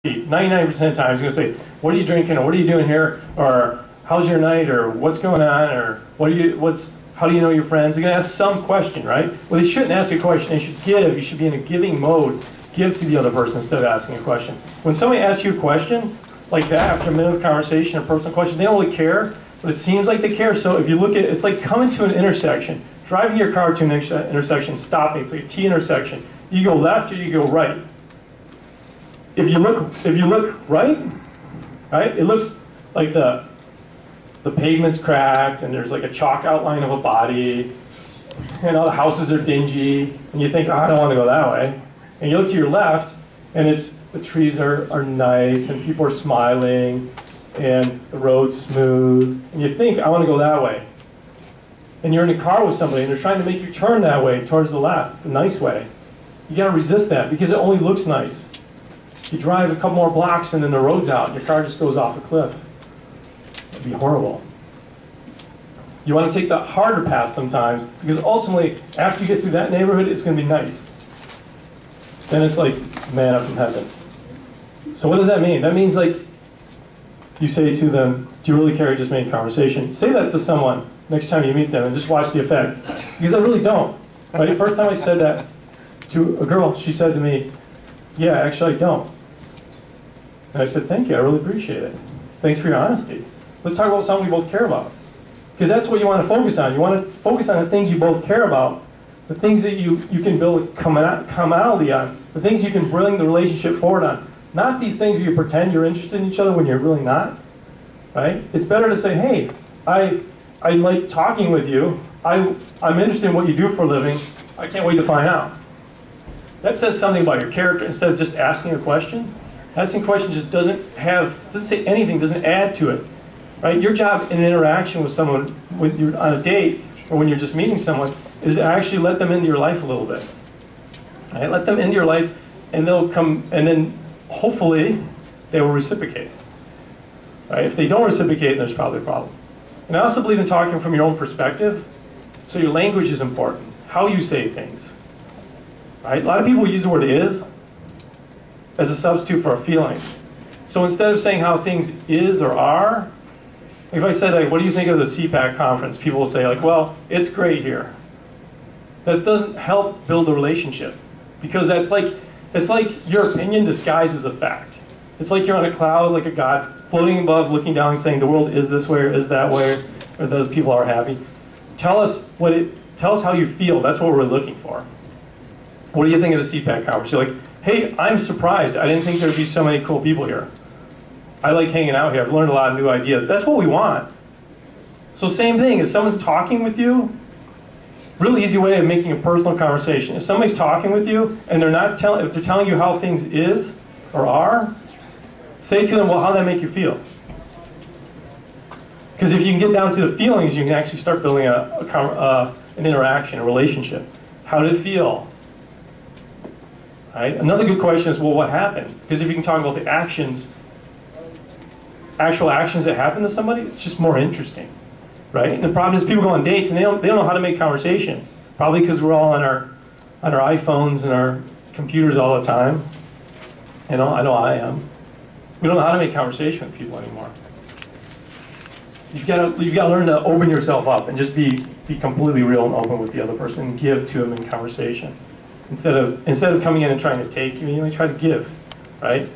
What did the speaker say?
99% of the time, he's going to say, what are you drinking, or what are you doing here, or how's your night, or what's going on, or how do you know your friends? They're going to ask some question, right? Well, they shouldn't ask a question. They should give. You should be in a giving mode. Give to the other person instead of asking a question. When somebody asks you a question like that, after a minute of conversation, a personal question, they don't really care, but it seems like they care. So if you look at it, it's like coming to an intersection, driving your car to an intersection, stopping. It's like a T intersection. You go left or you go right. If you look right, it looks like the pavement's cracked and there's like a chalk outline of a body and all the houses are dingy and you think, oh, I don't want to go that way. And you look to your left and the trees are nice and people are smiling and the road's smooth and you think, I want to go that way. And you're in a car with somebody and they're trying to make you turn that way towards the left, the nice way. You got to resist that because it only looks nice. You drive a couple more blocks and then the road's out and your car just goes off a cliff. It'd be horrible. You want to take the harder path sometimes because ultimately, after you get through that neighborhood, it's going to be nice. Then it's like manna from heaven. So what does that mean? That means like you say to them, do you really care or just make conversation? Say that to someone next time you meet them and just watch the effect. Because I really don't. Right? The first time I said that to a girl, she said to me, yeah, actually I don't. And I said, thank you, I really appreciate it. Thanks for your honesty. Let's talk about something we both care about. Because that's what you want to focus on. You want to focus on the things you both care about, the things that you can build commonality on, the things you can bring the relationship forward on. Not these things where you pretend you're interested in each other when you're really not. Right? It's better to say, hey, I like talking with you. I'm interested in what you do for a living. I can't wait to find out. That says something about your character instead of just asking a question. Asking a question just doesn't say anything, doesn't add to it. Right? Your job in interaction with someone, when you're on a date, or when you're just meeting someone, is to actually let them into your life a little bit. Right? Let them into your life, and they'll come, and then hopefully they will reciprocate. Right? If they don't reciprocate, there's probably a problem. And I also believe in talking from your own perspective. So your language is important. How you say things. Right? A lot of people use the word is as a substitute for a feeling. So instead of saying how things is or are, if I said, like, what do you think of the CPAC conference? People will say, like, well, it's great here. That doesn't help build a relationship. Because it's like your opinion disguised as a fact. It's like you're on a cloud like a god, floating above, looking down and saying, the world is this way or is that way, or those people are happy. Tell us how you feel. That's what we're looking for. What do you think of the CPAC conference? You're like, hey, I'm surprised. I didn't think there'd be so many cool people here. I like hanging out here. I've learned a lot of new ideas. That's what we want. So same thing, if someone's talking with you, really easy way of making a personal conversation. If somebody's talking with you and if they're telling you how things is or are, say to them, well, how did that make you feel? Because if you can get down to the feelings, you can actually start building an interaction, a relationship. How did it feel? Right? Another good question is, well, what happened? Because if you can talk about the actual actions that happen to somebody, it's just more interesting. Right? And the problem is people go on dates and they don't know how to make conversation. Probably because we're all on our iPhones and our computers all the time. You know, I know I am. We don't know how to make conversation with people anymore. You've got to learn to open yourself up and just be completely real and open with the other person and give to them in conversation. Instead of coming in and trying to take, you try to give, right?